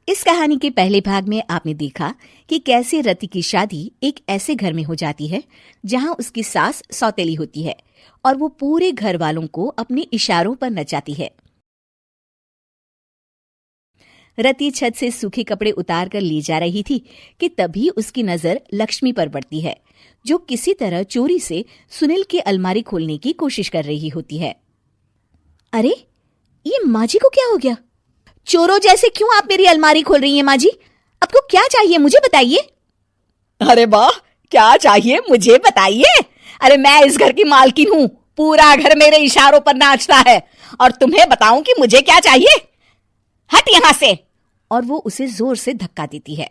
इस कहानी के पहले भाग में आपने देखा कि कैसे रति की शादी एक ऐसे घर में हो जाती है जहां उसकी सास सौतेली होती है और वो पूरे घर वालों को अपने इशारों पर नचाती है। रति छत से सूखे कपड़े उतार कर ले जा रही थी कि तभी उसकी नजर लक्ष्मी पर पड़ती है, जो किसी तरह चोरी से सुनील की अलमारी खोलने की कोशिश कर रही होती है। अरे, ये माँ जी को क्या हो गया? चोरों जैसे क्यों आप मेरी अलमारी खोल रही हैं माँ जी? आपको क्या चाहिए मुझे बताइए। अरे वाह, क्या चाहिए मुझे बताइए। अरे मैं इस घर की मालकिन हूँ, पूरा घर मेरे इशारों पर नाचता है और तुम्हें बताऊं कि मुझे क्या चाहिए? हट यहाँ से। और वो उसे जोर से धक्का देती है।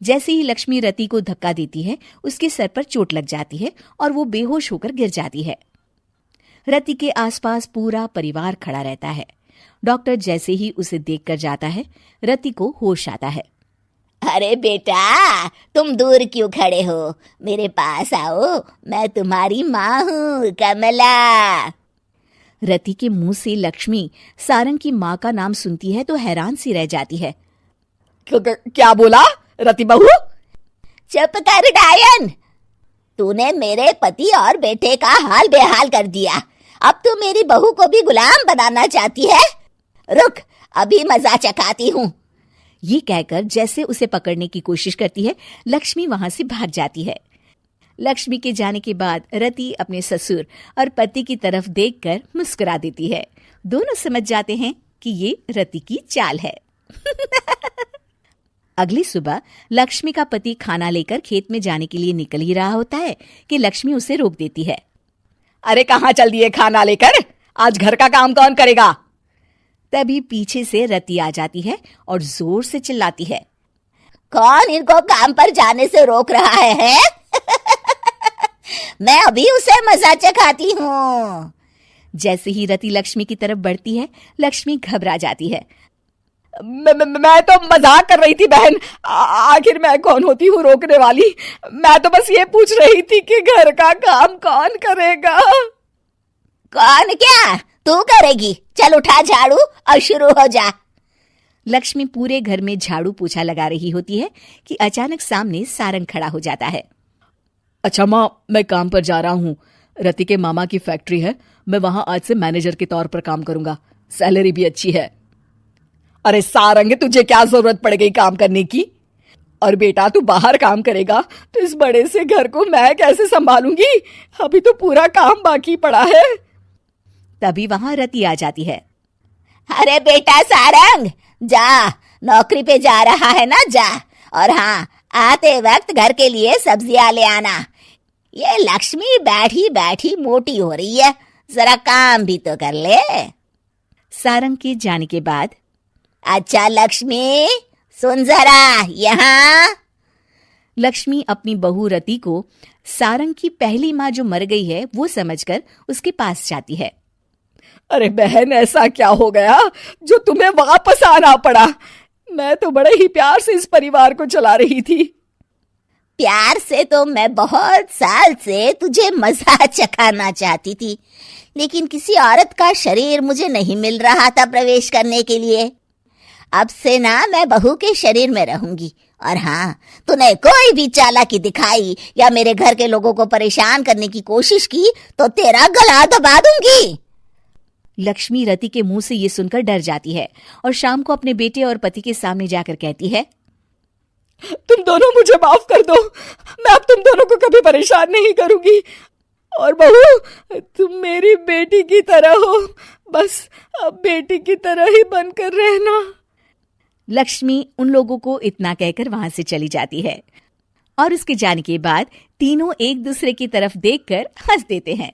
जैसे ही लक्ष्मी रति को धक्का देती है, उसके सर पर चोट लग जाती है और वो बेहोश होकर गिर जाती है। रति के आसपास पूरा परिवार खड़ा रहता है। डॉक्टर जैसे ही उसे देखकर जाता है, रति को होश आता है। अरे बेटा, तुम दूर क्यों खड़े हो? मेरे पास आओ, मैं तुम्हारी माँ हूँ, कमला। रति के मुंह से लक्ष्मी सारंग की माँ का नाम सुनती है तो हैरान सी रह जाती है। क्या बोला रति बहू? चुप कर डायन, तूने मेरे पति और बेटे का हाल बेहाल कर दिया। अब तू मेरी बहू को भी गुलाम बनाना चाहती है? रुक, अभी मजा चखाती हूँ। ये कहकर जैसे उसे पकड़ने की कोशिश करती है, लक्ष्मी वहां से भाग जाती है। लक्ष्मी के जाने के बाद रति अपने ससुर और पति की तरफ देखकर मुस्कुरा देती है। दोनों समझ जाते हैं कि ये रति की चाल है। अगली सुबह लक्ष्मी का पति खाना लेकर खेत में जाने के लिए निकल ही रहा होता है कि लक्ष्मी उसे रोक देती है। अरे कहाँ चल दिए खाना लेकर? आज घर का काम कौन करेगा? तभी पीछे से रति आ जाती है और जोर से चिल्लाती है। कौन इनको काम पर जाने से रोक रहा है? मैं अभी उसे मजा चखाती हूँ। जैसे ही रति लक्ष्मी की तरफ बढ़ती है, लक्ष्मी घबरा जाती है। मैं तो मजाक कर रही थी बहन। आखिर मैं कौन होती हूँ रोकने वाली? मैं तो बस ये पूछ रही थी कि घर का काम कौन करेगा। कौन क्या? तू करेगी। चल उठा झाड़ू और शुरू हो जा। लक्ष्मी पूरे घर में झाड़ू पोछा लगा रही होती है कि अचानक सामने सारंग खड़ा हो जाता है। अच्छा माँ, मैं काम पर जा रहा हूँ। रति के मामा की फैक्ट्री है, मैं वहां आज से मैनेजर के तौर पर काम करूंगा। सैलरी भी अच्छी है। अरे सारंग, तुझे क्या जरूरत पड़ गई काम करने की? और बेटा, तू बाहर काम करेगा तो इस बड़े से घर को मैं कैसे संभालूंगी? अभी तो पूरा काम बाकी पड़ा है। तभी वहां रति आ जाती है। अरे बेटा सारंग, जा, नौकरी पे जा रहा है ना, जा। और हाँ, आते वक्त घर के लिए सब्जियां ले आना। ये लक्ष्मी बैठी बैठी मोटी हो रही है, जरा काम भी तो कर ले। सारंग के जाने के बाद, अच्छा लक्ष्मी, सुन जरा यहाँ। लक्ष्मी अपनी बहू रति को सारंग की पहली माँ जो मर गई है वो समझकर उसके पास जाती है। अरे बहन, ऐसा क्या हो गया जो तुम्हें वापस आना पड़ा? मैं तो बड़े ही प्यार से इस परिवार को चला रही थी। प्यार से तो मैं बहुत साल से तुझे मजा चखाना चाहती थी, लेकिन किसी औरत का शरीर मुझे नहीं मिल रहा था प्रवेश करने के लिए। अब से ना मैं बहू के शरीर में रहूंगी। और हाँ, तूने कोई भी चालाकी दिखाई या मेरे घर के लोगों को परेशान करने की कोशिश की तो तेरा गला दबा दूंगी। लक्ष्मी रति के मुंह से ये सुनकर डर जाती है और शाम को अपने बेटे और पति के सामने जाकर कहती है, तुम दोनों मुझे माफ कर दो। मैं अब तुम दोनों को कभी परेशान नहीं करूंगी। और बहू, तुम मेरी बेटी की तरह हो, बस अब बेटी की तरह ही बनकर रहना। लक्ष्मी उन लोगों को इतना कहकर वहां से चली जाती है और उसके जाने के बाद तीनों एक दूसरे की तरफ देखकर हंस देते हैं।